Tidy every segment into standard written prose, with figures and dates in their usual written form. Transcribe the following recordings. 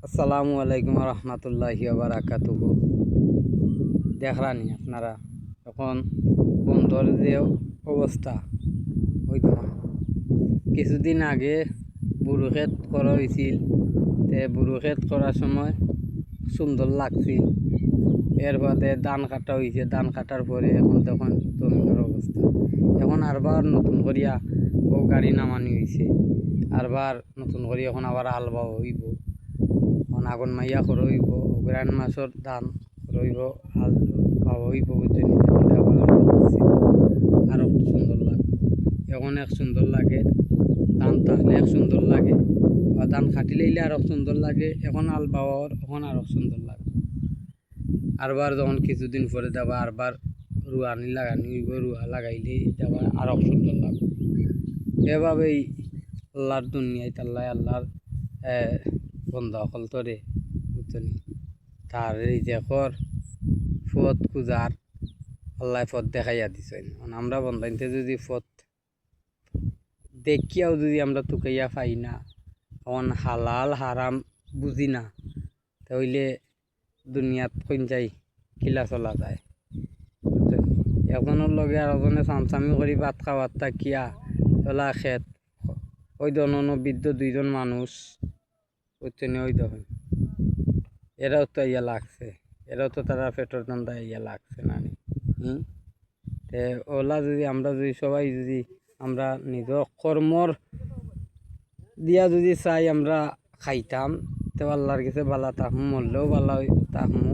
আসসালামু আলাইকুম রহমতুল্লাহি বারাকাতুহু। দেখরানি আপনারা এখন বন্ধর যে অবস্থা ওই তখন কিছুদিন আগে বুড়ো ক্ষেত করা হয়েছিল। বুড়ো ক্ষেত করার সময় সুন্দর লাগছিল। এর বাদে ধান কাটা হয়েছে, ধান কাটার পরে এখন তখন জমিনের অবস্থা এখন আরবার নতুন করিয়া ও গাড়ি নামানি হয়েছে। আরবার নতুন করি এখন আবার হাল বাওয়া হইব। এখন আগুন মাইয়া করইব গ্রান মাছর ধান রইব, হাল বাওয়া হইব বুঝছেন। আরো সুন্দর লাগে, এখন এক সুন্দর লাগে। ধান তাহলে এক সুন্দর লাগে, বা ধান খাটিলেইলে আরো সুন্দর লাগে। এখন হাল বাওয়ার এখন আরো সুন্দর লাগে। আরবার যখন কিছুদিন পরে যাবা আরবার রুয়ানি লাগানি হইব, রুয়া লাগাইলে যাবা আরো সুন্দর লাগবে। এভাবেই আল্লাহর দুনিয়ায় আল্লাহর বন্ধ অকল তরে বুঝছেন। তার এই যে কর পথ খুঁজার আল্লাহ পথ দেখাইয়া দিছেন। আমরা বন্ধাইতে যদি পথ দেখিয়াও যদি আমরা তুকাইয়া পাই না, এখন হালাল হারাম বুঝি না, তাহলে দুনিয়াত কোন যাই কিলা চলা যায় বুঝছেন। এখনোর লগে আর ওজনে চামচামি করে ভাত খাওয়ার তাকিয়া চলা খেত ওই বৃদ্ধ দুইজন মানুষ বুঝছেন। ওই দেখেন এরাও তো ইয়া লাগছে, এরাও তো তারা পেট্রোল ধান্দা ইয়া লাগছে না নি। ওলা যদি আমরা যদি সবাই যদি আমরা নিজ কর্মর দিয়া যদি চাই আমরা খাইতাম, তো আল্লাহর কাছে বালা তাহমু, মরলেও বালা তাহমু।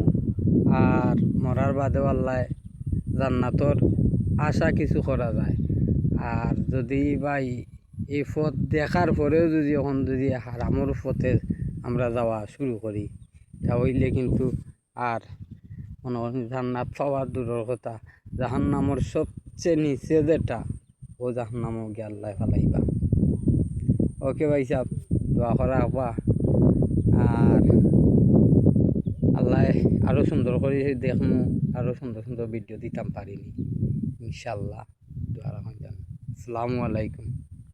আর মরার বাদেও আল্লাহ জান্নাতর আশা কিছু করা যায়। আর যদি ভাই এই পথ দেখার পরেও যদি এখন যদি হারামর পথে আমরা যাওয়া শুরু করি, তাহলে কিন্তু আর মনে করেন জান্নাত পাওয়ার দূরের কথা, জাহান্নামর সবচেয়ে নিচে যেটা ও জাহান্নামও গিয়ে আল্লাহ ফালাইবা। ওকে ভাই সাহেব, দোয়া করা হবা। আর আল্লাহ আরও সুন্দর করে দেখমু, আরও সুন্দর সুন্দর ভিডিও দিতাম পারিনি ইনশাল্লাহ। দোয়া রাখুন। আসসালামু আলাইকুম।